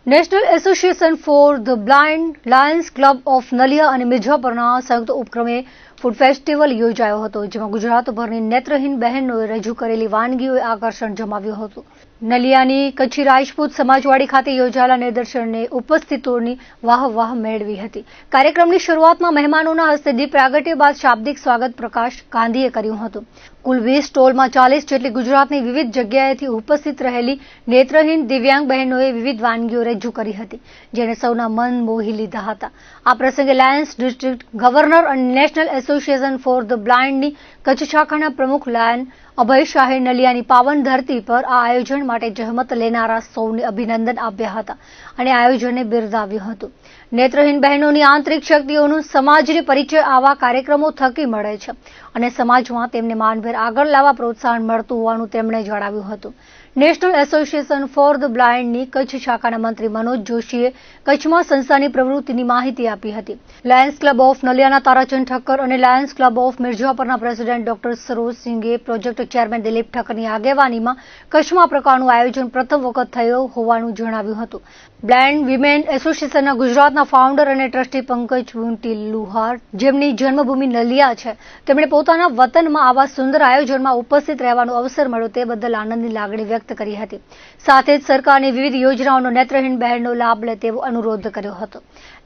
National association for the blind Lions club of Naliya અને મિર્ઝાપરના સંયુક્ત ઉપક્રમે ફૂડ ફેસ્ટિવલ યોજાયો હતો, જેમાં ગુજરાતભરની નેત્રહીન બહેનોએ રજૂ કરેલી વાનગીઓએ આકર્ષણ જમાવ્યું હતું. નલિયાની કચ્છી રાજપૂત સમાજવાડી ખાતે યોજાયેલા નિદર્શનને ઉપસ્થિતોની વાહ મેળવી હતી. કાર્યક્રમની શરૂઆતમાં મહેમાનોના હસ્તે દીપ પ્રાગટ્ય બાદ શાબ્દિક સ્વાગત પ્રકાશ ગાંધીએ કર્યું હતું. કુલ 20 સ્ટોલમાં 40 જેટલી ગુજરાતની વિવિધ જગ્યાએથી ઉપસ્થિત રહેલી નેત્રહીન દિવ્યાંગ બહેનોએ વિવિધ વાનગીઓ રજૂ કરી હતી, જેને સૌના મન મોહી લીધા હતા. આ પ્રસંગે લાયન્સ ડિસ્ટ્રિક્ટ ગવર્નર અને નેશનલ એસોસિએશન ફોર ધ બ્લાઇન્ડની કચ્છ શાખાના પ્રમુખ લાયન અભય શાહે નલિયાની પાવન ધરતી પર આ આયોજન માટે જહેમત લેનારા સૌને અભિનંદન આપ્યા હતા અને આયોજનને બિરદાવ્યું હતું. નેત્રહીન બહેનોની આંતરિક શક્તિઓનું સમાજને પરિચય આવા કાર્યક્રમો થકી મળે છે અને સમાજમાં તેમને માનભેર આગળ લાવવા પ્રોત્સાહન મળતું હોવાનું તેમણે જણાવ્યું હતું. નેશનલ એસોસિએશન ફોર ધ બ્લાઇન્ડની કચ્છ શાખાના મંત્રી મનોજ જોશીએ કચ્છમાં સંસ્થાની પ્રવૃત્તિની માહિતી આપી હતી. લાયન્સ ક્લબ ઓફ નલિયાના તારાચંદ ઠક્કર અને લાયન્સ ક્લબ ઓફ મિર્ઝાપરના પ્રેસિડેન્ટ ડોક્ટર સરોજ સિંઘે પ્રોજેક્ટ ચેરમેન દિલીપ ઠક્કરની આગેવાનીમાં કચ્છમાં આ પ્રકારનું આયોજન પ્રથમ વખત થયું હોવાનું જણાવ્યું હતું. બ્લાઇન્ડ વિમેન એસોસિએશનના ગુજરાતના ફાઉન્ડર અને ટ્રસ્ટી પંકજ વુંટી લુહાર, જેમની જન્મભૂમિ નલિયા છે, તેમણે પોતાના વતનમાં આવા સુંદર આયોજનમાં ઉપસ્થિત રહેવાનો અવસર મળ્યો તે બદલ આનંદની લાગણી વ્યક્ત કરી હતી. સાથે જ સરકારની વિવિધ યોજનાઓનો નેત્રહીન બહેનનો લાભ લે તેવો અનુરોધ કર્યો હતો.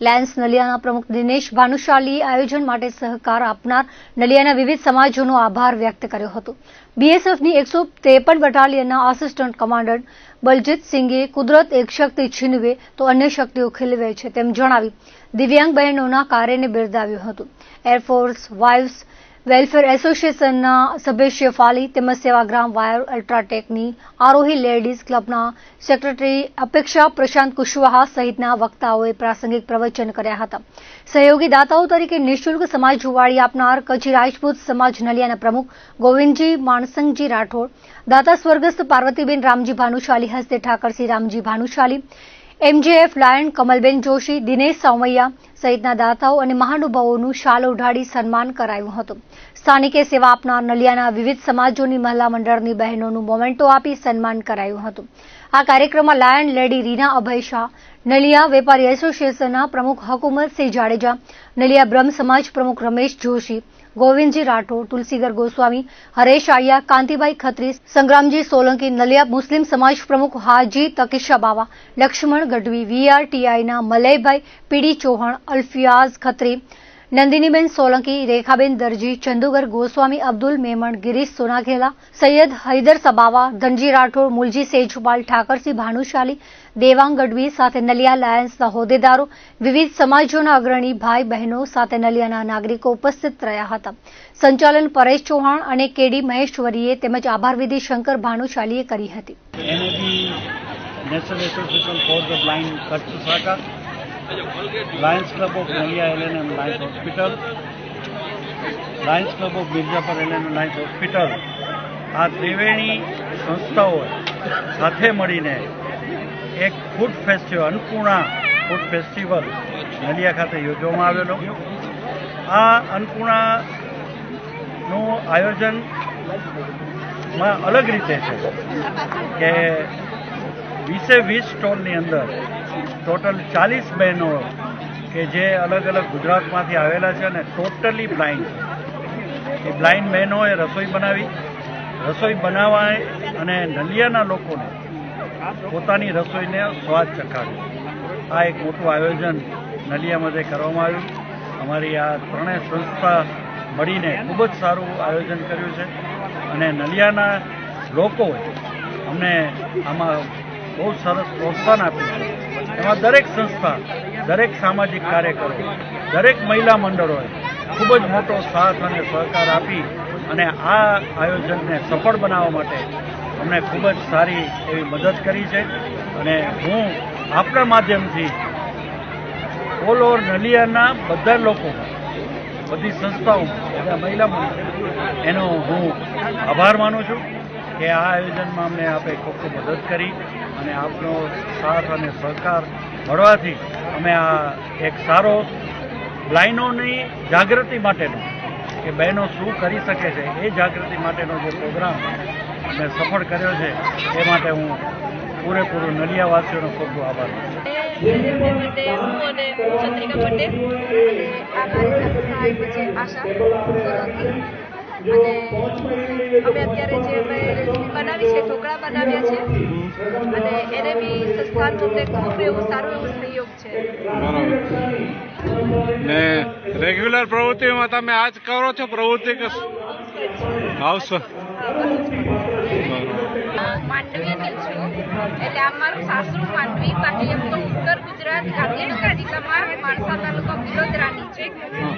લાયન્સ નલિયાના પ્રમુખ દિનેશ ભાનુશાલીએ આયોજન માટે સહકાર આપનાર નલિયાના વિવિધ સમાજોનો આભાર વ્યક્ત કર્યો હતો. બીએસએફની 153 બટાલિયનના આસિસ્ટન્ટ કમાન્ડન્ટ બલજીત સિંઘે કુદરત એક શક્તિ છીનવે તો અન્ય શક્તિઓ ખીલવે છે તેમ જણાવી દિવ્યાંગ બહેનોના કાર્યને બિરદાવ્યું હતું. એરફોર્સ વાઇવ્સ વેલફેર એસોસિએશનના સભ્ય શેફાલી તેમજ સેવાગ્રામ વાયર અલ્ટ્રાટેકની આરોહી લેડીઝ ક્લબના સેક્રેટરી અપેક્ષા પ્રશાંત કુશવાહા સહિતના વક્તાઓએ પ્રાસંગિક પ્રવચન કર્યા હતા. સહયોગી દાતાઓ તરીકે નિઃશુલ્ક સમાજવાડી આપનાર કચ્છી રાજપૂત સમાજ નલિયાના પ્રમુખ ગોવિંદજી માણસંગજી રાઠોડ, દાતા સ્વર્ગસ્થ પાર્વતીબેન રામજી ભાનુશાલી હસ્તે ઠાકરસિંહ રામજી ભાનુશાલી, એમજેએફ લાયન કમલબેન જોશી, દિનેશ સામૈયા સહિતના દાતાઓ અને મહાનુભાવોનું શાલ ઉઢાડી સન્માન કરાયું હતું. સ્થાનિકે સેવા આપનાર નલિયાના વિવિધ સમાજોની મહિલા મંડળની બહેનોનું મોમેન્ટો આપી સન્માન કરાયું હતું. આ કાર્યક્રમમાં લાયન લેડી રીના અભય શાહ, નલિયા વેપારી એસોસિએશનના પ્રમુખ હકુમતસિંહ જાડેજા, નલિયા બ્રહ્મ સમાજ પ્રમુખ રમેશ જોશી, ગોવિંદજી રાઠોડ, તુલસીગર ગોસ્વામી, હરેશ આયા, કાંતિભાઈ ખત્રી, સંગ્રામજી સોલંકી, નલિયા મુસ્લિમ સમાજ પ્રમુખ હાજી તકીશા બાવા, લક્ષ્મણ ગઢવી, વીઆરટીઆઈના મલયભાઈ, પીડી ચૌહાણ, અલ્ફિયાઝ ખત્રી, નંદિનીબેન સોલંકી, રેખાબેન દરજી, ચંદુગર ગોસ્વામી, અબ્દુલ મેમણ, ગિરીશ સોનાઘેલા, સૈયદ હૈદર સબાવા, ધનજી રાઠોડ, મુલજી સેજપાલ, ઠાકરસિંહ ભાનુશાલી, દેવાંગ ગઢવી સાથે નલિયા લાયન્સના હોદ્દેદારો, વિવિધ સમાજોના અગ્રણી ભાઈ બહેનો સાથે નલિયાના નાગરિકો ઉપસ્થિત રહ્યા હતા. સંચાલન પરેશ ચૌહાણ અને કેડી મહેશ્વરીએ તેમજ આભારવિધિ શંકર ભાનુશાલીએ કરી હતી. National association for the blind Kutch શાખા, Lions club of Naliya LNM Lions hospital, Lions club of Mirzapar LNM Lions hospital, આ ત્રિવેણી સંસ્થાઓ સાથે મળીને એક food festival, Annapurna food festival Naliya ખાતે યોજવામાં આવેલો. આ અન્નપૂર્ણાનું આયોજનમાં અલગ રીતે છે કે 20 સ્ટોલની અંદર ટોટલ 40 બહેનો કે જે અલગ અલગ ગુજરાતમાંથી આવેલા છે અને ટોટલી બ્લાઇન્ડ છે. એ બ્લાઇન્ડ બહેનોએ રસોઈ બનાવવા અને નલિયાના લોકોને પોતાની રસોઈને સ્વાદ ચખાડ્યો. આ એક મોટું આયોજન નલિયામાં કરવામાં આવ્યું. અમારી આ ત્રણેય સંસ્થા મળીને ખૂબ જ સારું આયોજન કર્યું છે અને નલિયાના લોકોએ અમને આમાં બહુ સરસ પ્રોત્સાહન આપ્યું છે. એમાં દરેક સંસ્થા, દરેક સામાજિક કાર્યકરો, દરેક મહિલા મંડળોએ ખૂબ જ મોટો સાથ અને સહકાર આપી અને આ આયોજનને સફળ બનાવવા માટે અમને ખૂબ જ સારી એવી મદદ કરી છે. અને હું આપણા માધ્યમથી ઓલ ઓવર નલિયાના બધા લોકો, બધી સંસ્થાઓ, બધા મહિલા મંડળ, એનો હું આભાર માનું છું કે આ આયોજનમાં અમને આપે ખૂબ ખૂબ મદદ કરી અને આપનો સાથ અને સહકાર મળવાથી અમે આ એક સારો બ્લાઇન્ડોની જાગૃતિ માટેનો, કે બહેનો શું કરી શકે છે એ જાગૃતિ માટેનો જે પ્રોગ્રામ અમે સફળ કર્યો છે એ માટે હું પૂરેપૂરું નલિયાવાસીઓનો ખૂબ ખૂબ આભાર. હું અને ચંદ્રિકા પટેલ અને આ મારી સાથે સહાયમાં છે આશા સોલંકી. અને અમે અત્યારે જે રેસીપી બનાવી છે ઢોકળા બનાવ્યા છે અને એને બી સંસ્થાનું અમને ખૂબ એવું સારું એવું સહયોગ છે. બરાબર. ને રેગ્યુલર પ્રવૃત્તિમાં તમે આ જ કરો છો પ્રવૃત્તિ કે હાઉસ? માંડવીની છું એટલે આ મારું સાસરું માંડવી, બાકી એમ તો ઉત્તર ગુજરાત ગાંધીનગર જિલ્લામાં માણસા તાલુકા બિલોદરાની છે,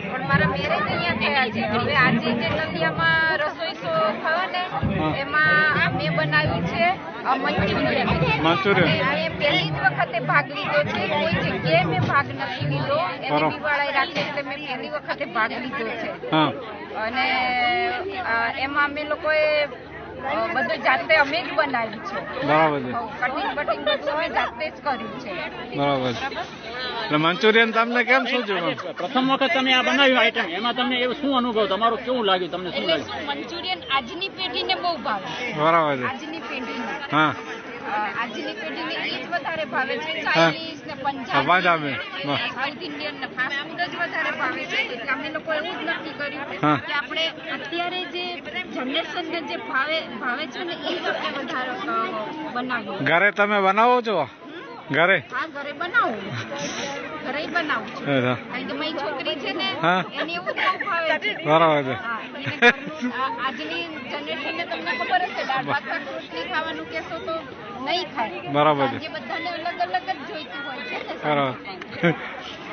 પણ મારા મેરેજ અહીંયા થયા છે. હવે આજે જે નલિયામાં રસોઈ શો થયો ને એમાં મેં બનાવ્યું છે મંચુરિયન. મેં પહેલી જ વખતે ભાગ લીધો છે, કોઈ જગ્યાએ મેં ભાગ નથી લીધો. એને દિવાળાએ રાખે એટલે મેં પહેલી વખતે ભાગ લીધો છે. અને એમાં અમે લોકોએ બધું જાતે અમે જ બનાવ્યું છે. બરાબર છે. કટિંગ બટિંગ બધું અમે જાતે જ કર્યું છે. બરાબર. એટલે મંચુરિયન તમને કેમ શું જોયું? પ્રથમ વખત તમે આ બનાવ્યું આઈટમ, એમાં તમને એવું શું અનુભવ તમારો, કેવું લાગ્યું તમને, શું એટલે લાગ્યું? મંચુરિયન આજની પેઢીને બહુ ભાવે. બરાબર છે. આજની પેઢીને હા, આજની પેઢીને એ જ વધારે ભાવે છે. ચાઇનીઝ ને પંજાબી, સાઉથ ઇન્ડિયન ને ફાસ્ટ ફૂડ જ વધારે ભાવે છે. એટલે અમે લોકો એવું જ નક્કી કર્યું કે આપણે અત્યારે જે જનરેશનને જે ભાવે છે ને એ જ આપણે વધારે બનાવીએ. ઘરે તમે બનાવો છો? ઘરે? હા, ઘરે બનાવું છું. કારણ કે મારી છોકરી છે ને એને એવું જ બહુ ભાવે છે. બરાબર છે. હા, એને ઘરનું આજની જનરેશનને તમને ખબર હશે દાળ ભાત શાક રોટલી ખાવાનું કહેશો તો નહીં ખાય. બરાબર છે. જે બધાને અલગ અલગ જ જોઈતું હોય છે ને. બરાબર.